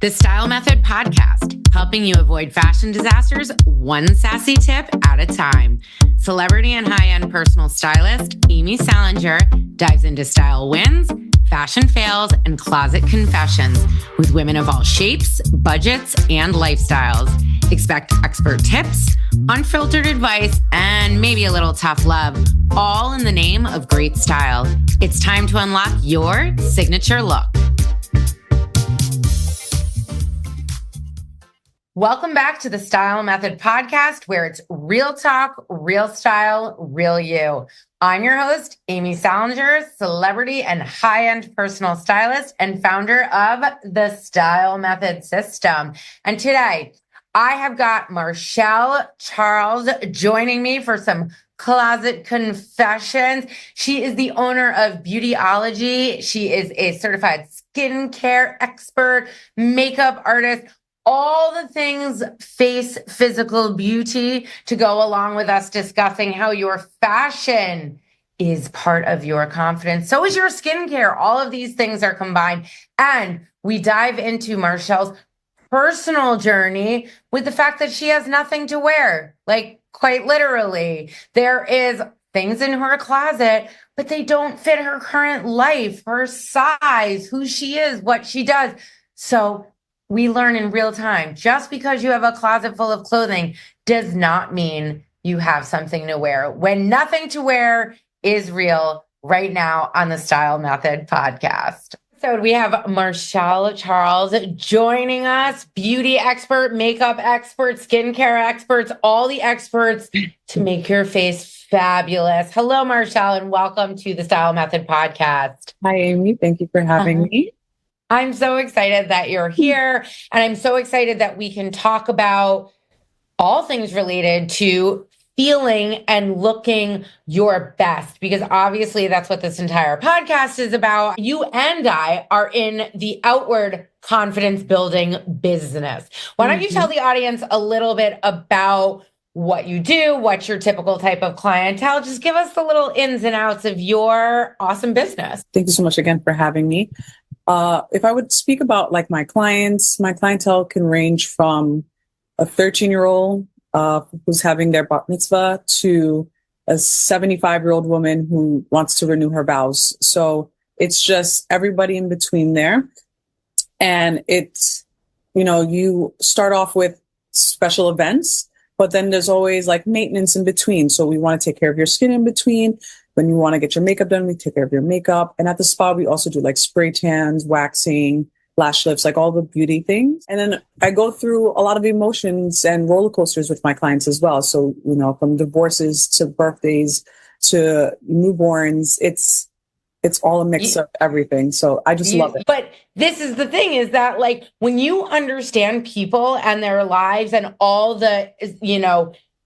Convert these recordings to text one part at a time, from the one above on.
The Style Method Podcast, helping you avoid fashion disasters one sassy tip at a time. Celebrity and high-end personal stylist Amy Salinger dives into style wins, fashion fails, and closet confessions with women of all shapes, budgets, and lifestyles. Expect expert tips, unfiltered advice, and maybe a little tough love, all in the name of great style. It's time to unlock your signature look. Welcome back to the Style Method Podcast, where it's real talk, real style, real you. I'm your host, Amy Salinger, celebrity and high-end personal stylist and founder of the Style Method System. And today, I have got Marchelle Charles joining me for some closet confessions. She is the owner of Beautiology. She is a certified skincare expert, makeup artist, all the things face physical beauty to go along with us discussing how your fashion is part of your confidence. So is your skincare. All of these things are combined. And we dive into Marchelle's personal journey with the fact that she has nothing to wear, like quite literally. There is things in her closet, but they don't fit her current life, her size, who she is, what she does. So we learn in real time. Just because you have a closet full of clothing does not mean you have something to wear. When nothing to wear is real, right now on the Style Method Podcast. So we have Marchelle Charles joining us, beauty expert, makeup expert, skincare experts, all the experts to make your face fabulous. Hello, Marchelle, and welcome to the Style Method Podcast. Hi, Amy. Thank you for having me. I'm so excited that you're here, and I'm so excited that we can talk about all things related to feeling and looking your best, because obviously that's what this entire podcast is about. You and I are in the outward confidence building business. Why don't you tell the audience a little bit about what you do, what's your typical type of clientele? Just give us the little ins and outs of your awesome business. Thank you so much again for having me. If I would speak about like my clients, my clientele can range from a 13-year-old who's having their bat mitzvah to a 75-year-old woman who wants to renew her vows. So it's just everybody in between there. And it's, you start off with special events, but then there's always like maintenance in between. So we want to take care of your skin in between. When you want to get your makeup done, we take care of your makeup. And at the spa, we also do like spray tans, waxing, lash lifts, like all the beauty things. And then I go through a lot of emotions and roller coasters with my clients as well. So, from divorces to birthdays to newborns, it's all a mix of everything. So I just love it. But this is the thing, is that like when you understand people and their lives and all the,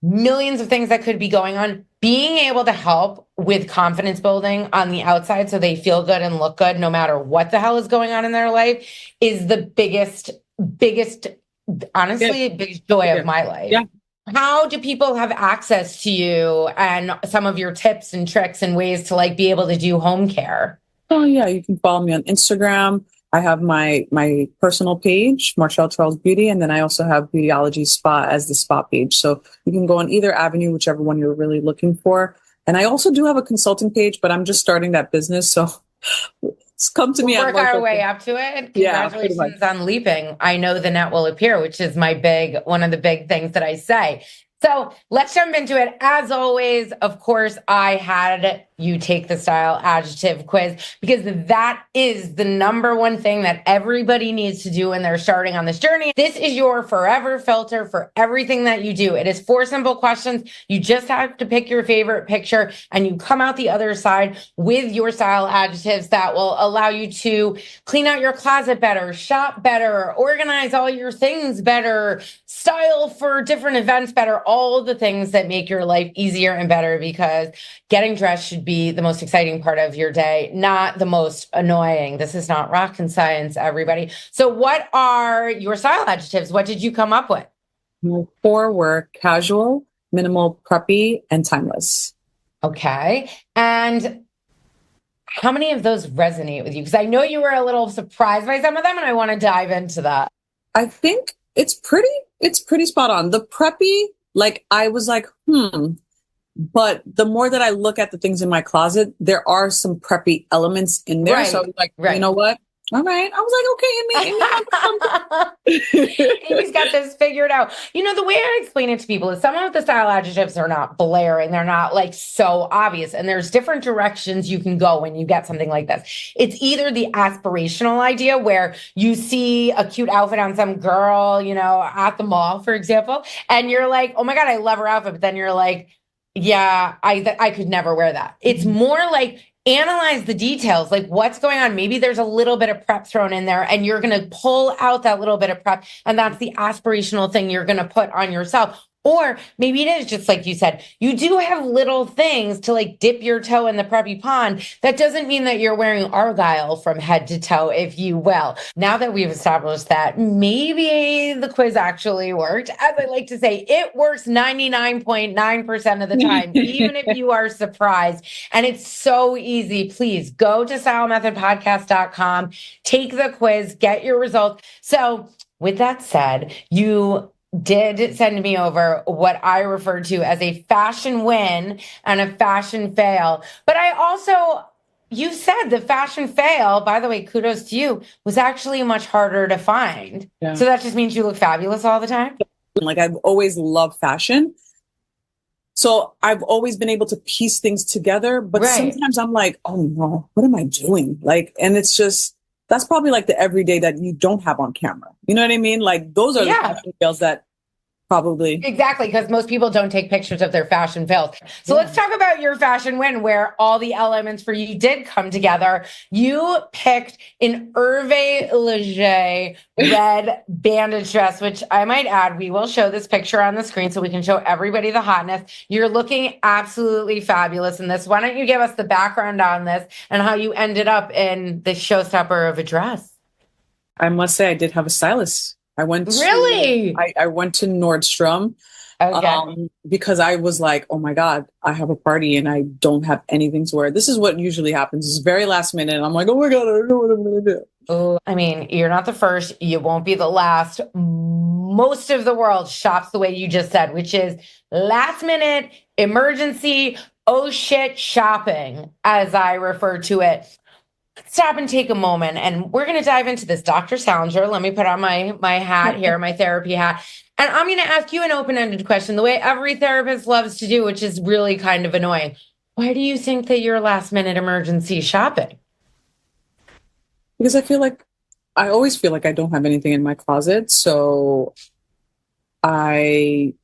millions of things that could be going on, being able to help with confidence building on the outside so they feel good and look good no matter what the hell is going on in their life is the biggest, honestly, biggest joy of my life. Yeah. How do people have access to you and some of your tips and tricks and ways to like be able to do home care? Oh yeah, you can follow me on Instagram. I have my personal page, Marchelle Charles Beauty, and then I also have Beautiology Spa as the spa page. So you can go on either avenue, whichever one you're really looking for. And I also do have a consulting page, but I'm just starting that business. So come to me. We'll work our way up to it. Congratulations on leaping. I know the net will appear, which is one of the big things that I say. So let's jump into it. As always, of course, I had you take the style adjective quiz because that is the number one thing that everybody needs to do when they're starting on this journey. This is your forever filter for everything that you do. It is 4 simple questions. You just have to pick your favorite picture and you come out the other side with your style adjectives that will allow you to clean out your closet better, shop better, organize all your things better, style for different events better, all the things that make your life easier and better, because getting dressed should be the most exciting part of your day, not the most annoying. This is not rocket science, everybody. So what are your style adjectives? What did you come up with? 4 were casual, minimal, preppy, and timeless. Okay. And how many of those resonate with you? Because I know you were a little surprised by some of them, and I want to dive into that. I think it's pretty spot on. The preppy, like I was like, but the more that I look at the things in my closet, there are some preppy elements in there. So I Right, was like, you right. know what? All right. I was like, okay, Amy, Amy's got this figured out. You know, the way I explain it to people is some of the style adjectives are not blaring. They're not like so obvious. And there's different directions you can go when you get something like this. It's either the aspirational idea where you see a cute outfit on some girl, you know, at the mall, for example, and you're like, oh my God, I love her outfit. But then you're like, yeah, I could never wear that. It's more like analyze the details, like what's going on. Maybe there's a little bit of prep thrown in there, and you're going to pull out that little bit of prep, and that's the aspirational thing you're going to put on yourself. Or maybe it is just like you said, you do have little things to like dip your toe in the preppy pond. That doesn't mean that you're wearing Argyle from head to toe, if you will. Now that we've established that, maybe the quiz actually worked. As I like to say, it works 99.9% of the time, even if you are surprised. And it's so easy. Please go to stylemethodpodcast.com, take the quiz, get your results. So, with that said, you did send me over what I refer to as a fashion win and a fashion fail. But I also, you said the fashion fail, by the way, kudos to you, was actually much harder to find. Yeah. So that just means you look fabulous all the time? Like I've always loved fashion. So I've always been able to piece things together. But Right. sometimes I'm like, oh no, what am I doing? Like, and it's just, that's probably like the everyday that you don't have on camera. You know what I mean? Like those are the Yeah. fashion fails that probably. Exactly, because most people don't take pictures of their fashion fails. So let's talk about your fashion win, where all the elements for you did come together. You picked an Hervé Leger red bandage dress, which I might add, we will show this picture on the screen so we can show everybody the hotness. You're looking absolutely fabulous in this. Why don't you give us the background on this and how you ended up in this showstopper of a dress? I must say I did have a stylist. Really? I went to Nordstrom Okay. because I was like, oh my God, I have a party and I don't have anything to wear. This is what usually happens. It's very last minute. And I'm like, oh my God, I don't know what I'm going to do. Oh, I mean, you're not the first. You won't be the last. Most of the world shops the way you just said, which is last minute, emergency, oh shit shopping, as I refer to it. Stop and take a moment, and we're going to dive into this. Dr. Salinger, let me put on my hat here, my therapy hat. And I'm going to ask you an open-ended question, the way every therapist loves to do, which is really kind of annoying. Why do you think that you're last minute emergency shopping? Because I always feel like I don't have anything in my closet. So I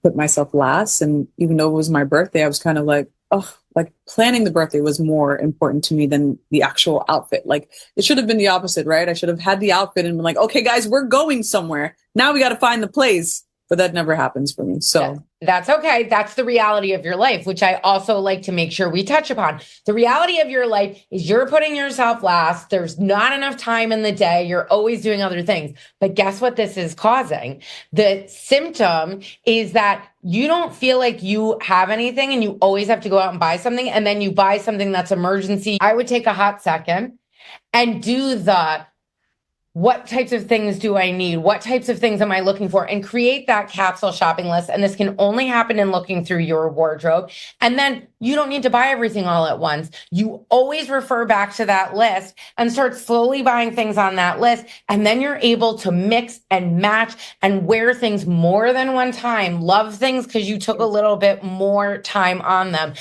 put myself last. And even though it was my birthday, I was kind of like, oh, like planning the birthday was more important to me than the actual outfit. Like it should have been the opposite, right? I should have had the outfit and been like, okay, guys, we're going somewhere. Now we got to find the place. But that never happens for me. So that's okay. That's the reality of your life, which I also like to make sure we touch upon. The reality of your life is you're putting yourself last. There's not enough time in the day. You're always doing other things. But guess what this is causing? The symptom is that you don't feel like you have anything and you always have to go out and buy something. And then you buy something that's emergency. I would take a hot second and do what types of things do I need? What types of things am I looking for? And create that capsule shopping list. And this can only happen in looking through your wardrobe. And then you don't need to buy everything all at once. You always refer back to that list and start slowly buying things on that list. And then you're able to mix and match and wear things more than one time. Love things because you took a little bit more time on them.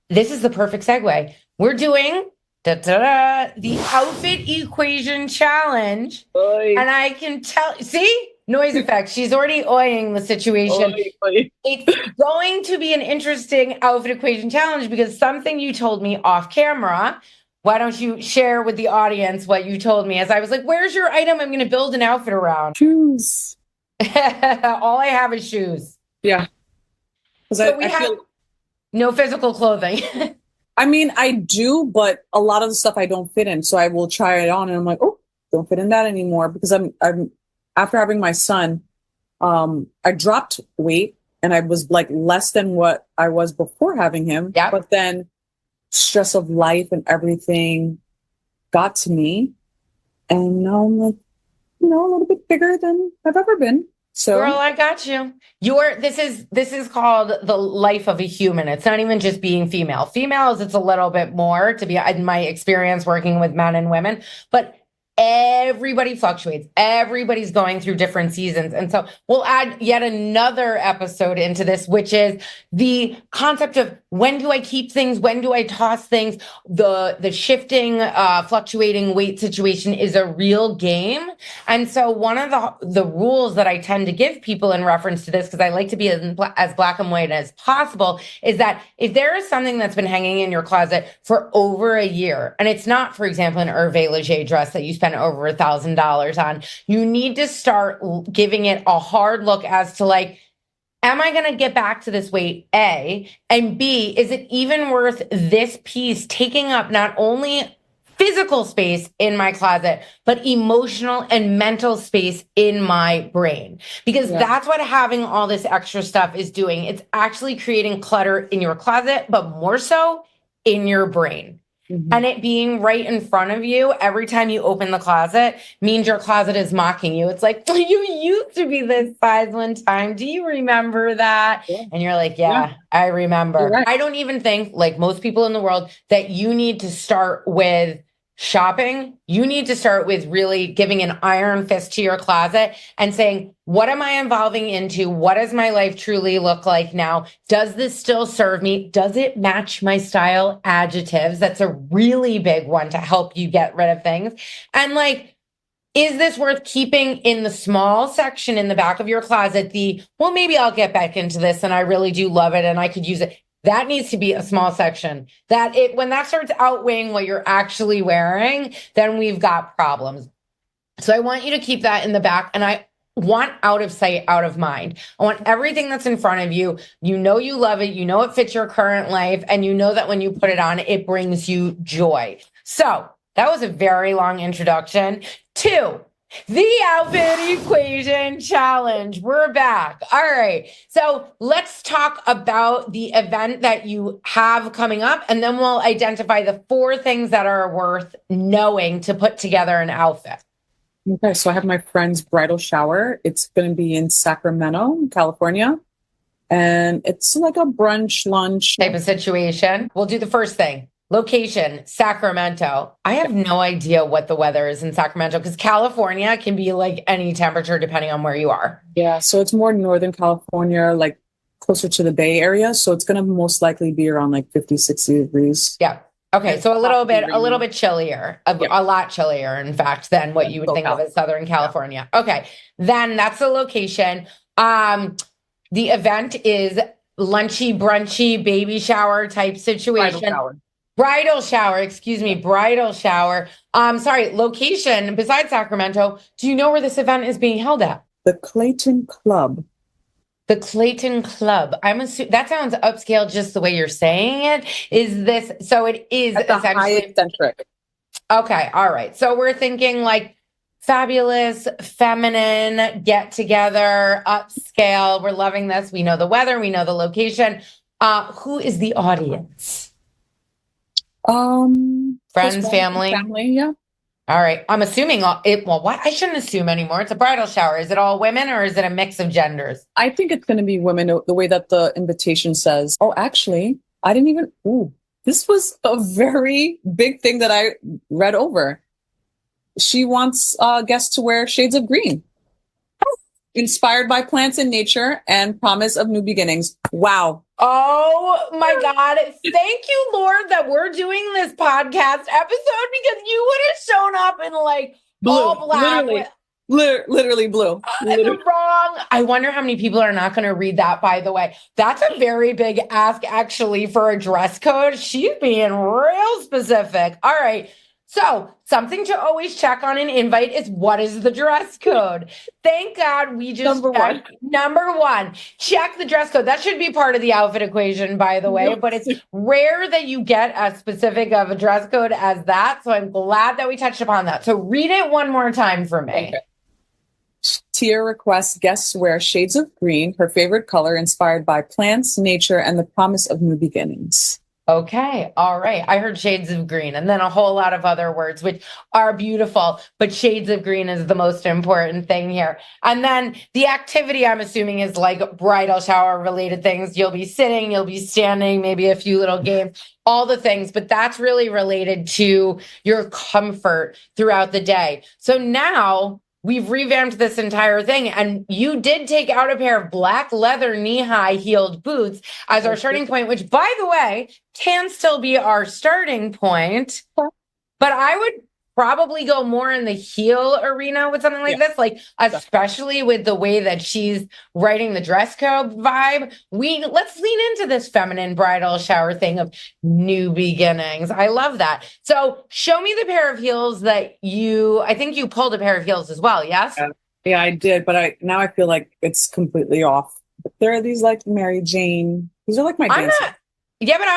This is the perfect segue. We're doing the outfit equation challenge. Oy. And I can tell, see, noise effects. She's already oying the situation. Oy. It's going to be an interesting outfit equation challenge because something you told me off camera. Why don't you share with the audience what you told me as I was like, where's your item I'm going to build an outfit around? Shoes. All I have is shoes. Yeah. So we have no physical clothing. I mean, I do, but a lot of the stuff I don't fit in. So I will try it on and I'm like, oh, don't fit in that anymore. Because I'm after having my son, I dropped weight and I was like less than what I was before having him. Yep. But then stress of life and everything got to me. And now I'm like, a little bit bigger than I've ever been. So, girl, I got you. This is called the life of a human. It's not even just being female. Females, it's a little bit more to be in my experience working with men and women, but everybody fluctuates. Everybody's going through different seasons. And so we'll add yet another episode into this, which is the concept of when do I keep things? When do I toss things? The shifting, fluctuating weight situation is a real game. And so one of the rules that I tend to give people in reference to this, because I like to be as black and white as possible, is that if there is something that's been hanging in your closet for over a year, and it's not, for example, an Hervé Leger dress that you spent over $1,000 on, you need to start giving it a hard look as to like, am I going to get back to this weight? A, and B, is it even worth this piece taking up not only physical space in my closet, but emotional and mental space in my brain? Because that's what having all this extra stuff is doing. It's actually creating clutter in your closet, but more so in your brain. Mm-hmm. And it being right in front of you every time you open the closet means your closet is mocking you. It's like, you used to be this size one time. Do you remember that? Yeah. And you're like, yeah. I remember. Right. I don't even think, like most people in the world, that you need to start with shopping. You need to start with really giving an iron fist to your closet and saying, what am I evolving into? What does my life truly look like now? Does this still serve me? Does it match my style? Adjectives. That's a really big one to help you get rid of things. And like, is this worth keeping in the small section in the back of your closet? Well, maybe I'll get back into this and I really do love it and I could use it. That needs to be a small section. When that starts outweighing what you're actually wearing, then we've got problems. So I want you to keep that in the back, and I want out of sight, out of mind. I want everything that's in front of you. You know you love it. You know it fits your current life, and you know that when you put it on, it brings you joy. So that was a very long introduction to the outfit equation challenge. We're back. All right. So let's talk about the event that you have coming up, and then we'll identify the 4 things that are worth knowing to put together an outfit. Okay. So I have my friend's bridal shower. It's going to be in Sacramento, California. And it's like a brunch, lunch type of situation. We'll do the first thing. Location, Sacramento. I have no idea what the weather is in Sacramento because California can be like any temperature depending on where you are. Yeah, so it's more Northern California, like closer to the Bay Area. So it's going to most likely be around like 50, 60 degrees. Yeah. Okay. So a little bit chillier, a lot chillier, in fact, than what you would think of as Southern California. Yeah. Okay. Then that's the location. The event is lunchy, brunchy, baby shower type situation. Bridal shower, excuse me, bridal shower. Sorry, location besides Sacramento. Do you know where this event is being held at? The Clayton Club. The Clayton Club. I'm assuming that sounds upscale just the way you're saying it. Is this, so it is essentially eccentric. Okay, all right. So we're thinking like fabulous, feminine, get together, upscale. We're loving this. We know the weather, we know the location. Who is the audience? Friends, family, yeah. All right. I'm assuming what? I shouldn't assume anymore. It's a bridal shower. Is it all women or is it a mix of genders? I think it's going to be women the way that the invitation says. Oh, actually, I didn't even, this was a very big thing that I read over. She wants guests to wear shades of green. Inspired by plants and nature and promise of new beginnings. Wow. Oh my God. Thank you, Lord, that we're doing this podcast episode because you would have shown up in like blue, all black. Literally blue. Wrong. I wonder how many people are not going to read that, by the way. That's a very big ask, actually, for a dress code. She's being real specific. All right. So something to always check on an invite is what is the dress code? Thank God we just Number one, check the dress code. That should be part of the outfit equation, by the way, but it's rare that you get as specific of a dress code as that. So I'm glad that we touched upon that. So read it one more time for me. Okay. Tia requests guests wear shades of green, her favorite color, inspired by plants, nature, and the promise of new beginnings. Okay. All right. I heard shades of green and then a whole lot of other words, which are beautiful, but shades of green is the most important thing here. And then the activity, I'm assuming, is like bridal shower related things. You'll be sitting, you'll be standing, maybe a few little games, all the things, but that's really related to your comfort throughout the day. So now we've revamped this entire thing, and you did take out a pair of black leather knee-high heeled boots as our starting point, which, by the way, can still be our starting point. But I would probably go more in the heel arena with something like this, like especially with the way that she's writing the dress code vibe. Let's lean into this feminine bridal shower thing of new beginnings. I love that. So show me the pair of heels that I think you pulled a pair of heels as well. Yes. Yeah, I did, but I feel like it's completely off. But there are these like Mary Jane. These are like my I'm dance. not. Yeah, but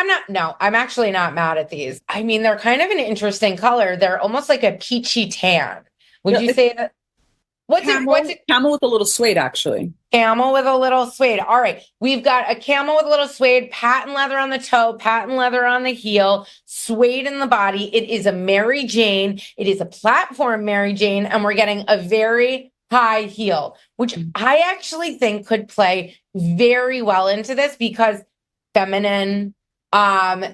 I'm actually not mad at these. I mean, they're kind of an interesting color. They're almost like a peachy tan. Would you say that? What's it? Camel with a little suede, actually. Camel with a little suede. All right. We've got a camel with a little suede, patent leather on the toe, patent leather on the heel, suede in the body. It is a Mary Jane. It is a platform Mary Jane, and we're getting a very high heel, which I actually think could play very well into this because feminine.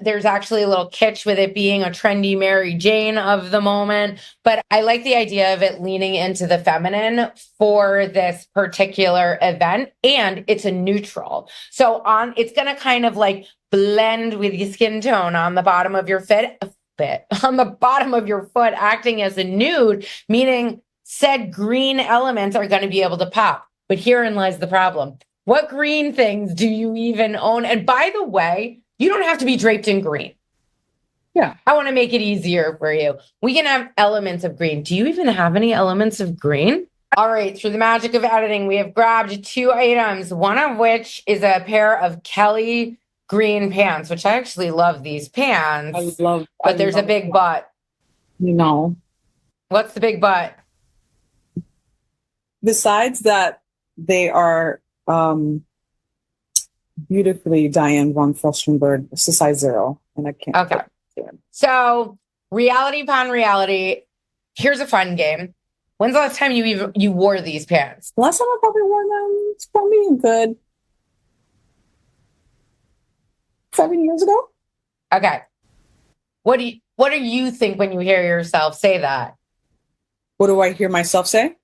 There's actually a little kitsch with it being a trendy Mary Jane of the moment, but I like the idea of it leaning into the feminine for this particular event, and it's a neutral. So it's going to kind of like blend with your skin tone on the bottom of your on the bottom of your foot, acting as a nude, meaning said green elements are going to be able to pop. But herein lies the problem. What green things do you even own? And by the way, you don't have to be draped in green. Yeah. I want to make it easier for you. We can have elements of green. Do you even have any elements of green? All right. Through the magic of editing, we have grabbed 2 items, one of which is a pair of Kelly green pants, which I actually love these pants. But there's a big but. No. What's the big but? Besides that, they are beautifully Diane von Furstenberg. It's a size 0, and I can't. Okay. So reality upon reality. Here's a fun game. When's the last time you wore these pants? Last time I probably wore them, it's probably good 7 years ago. Okay. What do you think when you hear yourself say that? What do I hear myself say?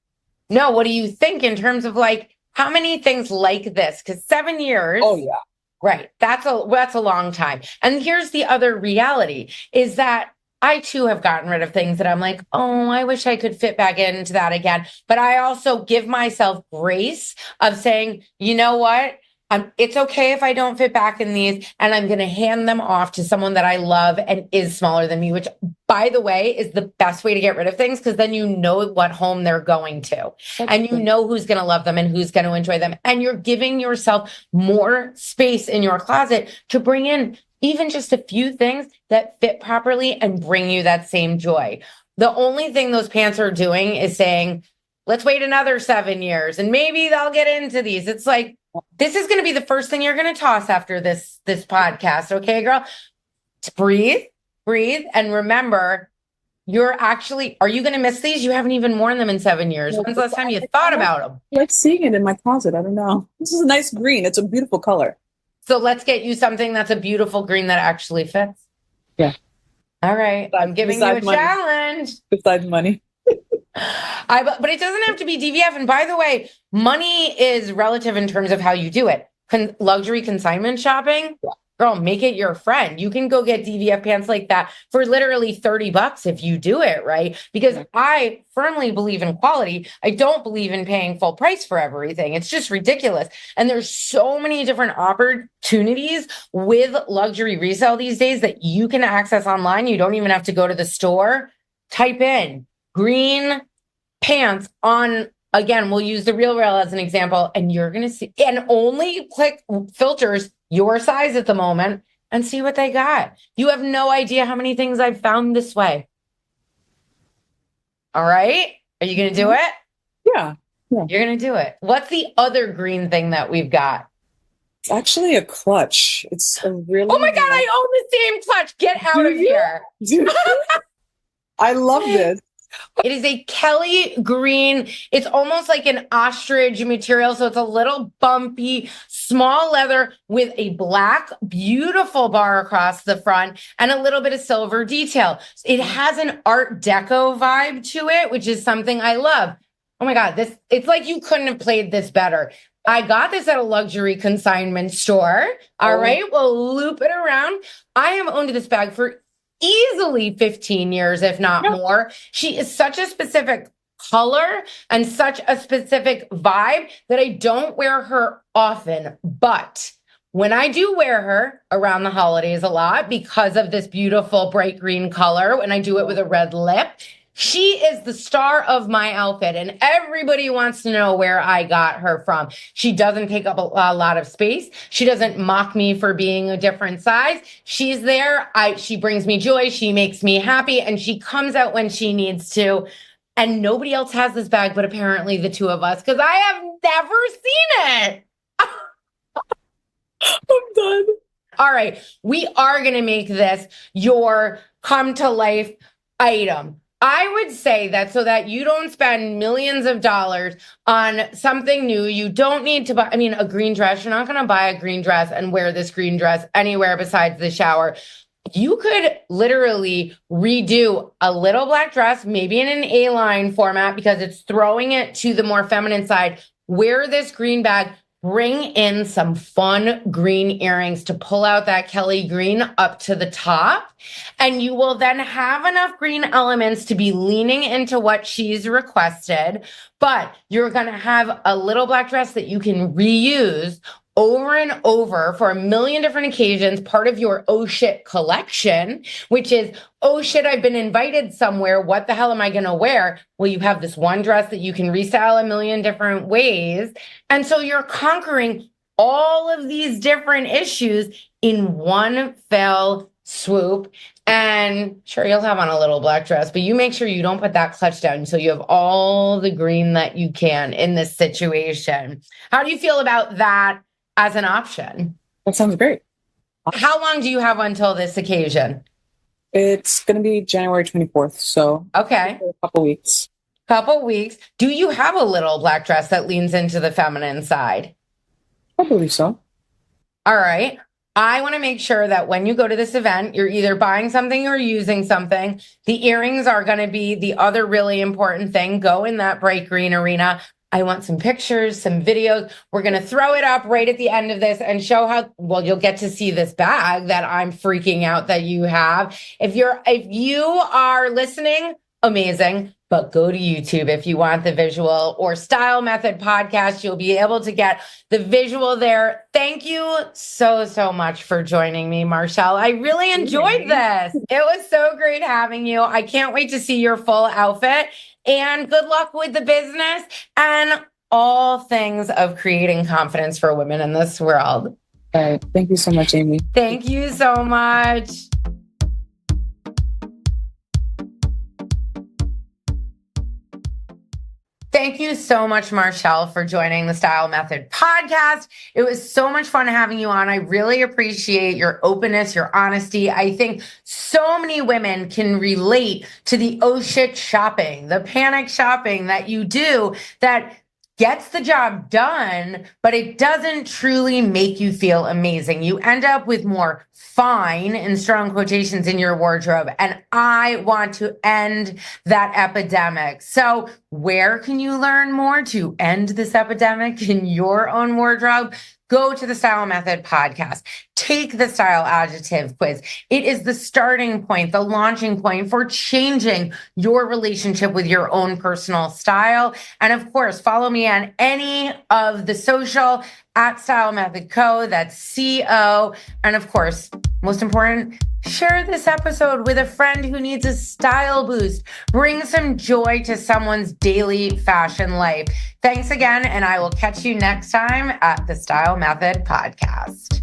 No, what do you think in terms of like how many things like this? Because 7 years. Oh yeah. Right. That's a long time. And here's the other reality is that I too have gotten rid of things that I'm like, oh, I wish I could fit back into that again. But I also give myself grace of saying, you know what? It's okay if I don't fit back in these, and I'm going to hand them off to someone that I love and is smaller than me, which, by the way, is the best way to get rid of things because then you know what home they're going to. And you know who's going to love them and who's going to enjoy them. And you're giving yourself more space in your closet to bring in even just a few things that fit properly and bring you that same joy. The only thing those pants are doing is saying, let's wait another 7 years and maybe they'll get into these. It's like, this is going to be the first thing you're going to toss after this podcast. Okay, girl? Breathe, and remember, are you going to miss these? You haven't even worn them in 7 years. When's the last time you thought about them? I like seeing it in my closet. I don't know. This is a nice green. It's a beautiful color. So let's get you something that's a beautiful green that actually fits. Yeah. All right. I'm giving you a challenge. Besides money. But it doesn't have to be DVF. And by the way, money is relative in terms of how you do it. Luxury consignment shopping, girl, make it your friend. You can go get DVF pants like that for literally $30 if you do it right. Because I firmly believe in quality. I don't believe in paying full price for everything. It's just ridiculous. And there's so many different opportunities with luxury resale these days that you can access online. You don't even have to go to the store. Type in green pants on, again, we'll use the Real as an example, and you're going to see, and only click filters your size at the moment and see what they got. You have no idea how many things I've found this way. All right. Are you going to do it? Yeah. You're going to do it. What's the other green thing that we've got? It's actually a clutch. It's a really Oh my God, I own the same clutch. Get out Do of you? here. Dude, I love this. It is a Kelly green. It's almost like an ostrich material. So it's a little bumpy, small leather with a black, beautiful bar across the front and a little bit of silver detail. It has an Art Deco vibe to it, which is something I love. Oh my God, it's like you couldn't have played this better. I got this at a luxury consignment store. All right, we'll loop it around. I have owned this bag for easily 15 years, if not more. She is such a specific color and such a specific vibe that I don't wear her often. But when I do wear her around the holidays a lot because of this beautiful bright green color, and I do it with a red lip, she is the star of my outfit, and everybody wants to know where I got her from. She doesn't take up a lot of space. She doesn't mock me for being a different size. She's there. She brings me joy. She makes me happy, and she comes out when she needs to. And nobody else has this bag, but apparently the two of us, because I have never seen it. I'm done. All right, we are going to make this your come to life item. I would say that so that you don't spend millions of dollars on something new, you don't need to buy, a green dress. You're not going to buy a green dress and wear this green dress anywhere besides the shower. You could literally redo a little black dress, maybe in an A-line format because it's throwing it to the more feminine side. Wear this green bag. Bring in some fun green earrings to pull out that Kelly green up to the top. And you will then have enough green elements to be leaning into what she's requested. But you're going to have a little black dress that you can reuse over and over for a million different occasions, part of your oh shit collection, which is, oh shit, I've been invited somewhere. What the hell am I going to wear? Well, you have this one dress that you can restyle a million different ways. And so you're conquering all of these different issues in one fell swoop. And sure, you'll have on a little black dress, but you make sure you don't put that clutch down so you have all the green that you can in this situation. How do you feel about that as an option? That sounds great. How long do you have until this occasion? It's going to be January 24th. So okay, a couple weeks. Couple weeks. Do you have a little black dress that leans into the feminine side? I believe so. All right. I want to make sure that when you go to this event, you're either buying something or using something. The earrings are going to be the other really important thing. Go in that bright green arena. I want some pictures, some videos. We're going to throw it up right at the end of this and show how, well, you'll get to see this bag that I'm freaking out that you have. If you are listening, amazing. But go to YouTube if you want the visual, or Style Method Podcast. You'll be able to get the visual there. Thank you so, so much for joining me, Marchelle. I really enjoyed this. It was so great having you. I can't wait to see your full outfit, and good luck with the business and all things of creating confidence for women in this world. All right. Thank you so much, Amy. Thank you so much. Thank you so much, Marchelle, for joining the Style Method Podcast. It was so much fun having you on. I really appreciate your openness, your honesty. I think so many women can relate to the oh shit shopping, the panic shopping that you do that gets the job done, but it doesn't truly make you feel amazing. You end up with more fine, in strong quotations, in your wardrobe. And I want to end that epidemic. So where can you learn more to end this epidemic in your own wardrobe? Go to the Style Method Podcast. Take the style adjective quiz. It is the starting point, the launching point for changing your relationship with your own personal style. And of course, follow me on any of the social at Style Method Co. That's CO. And of course, most important, share this episode with a friend who needs a style boost. Bring some joy to someone's daily fashion life. Thanks again, and I will catch you next time at the Style Method Podcast.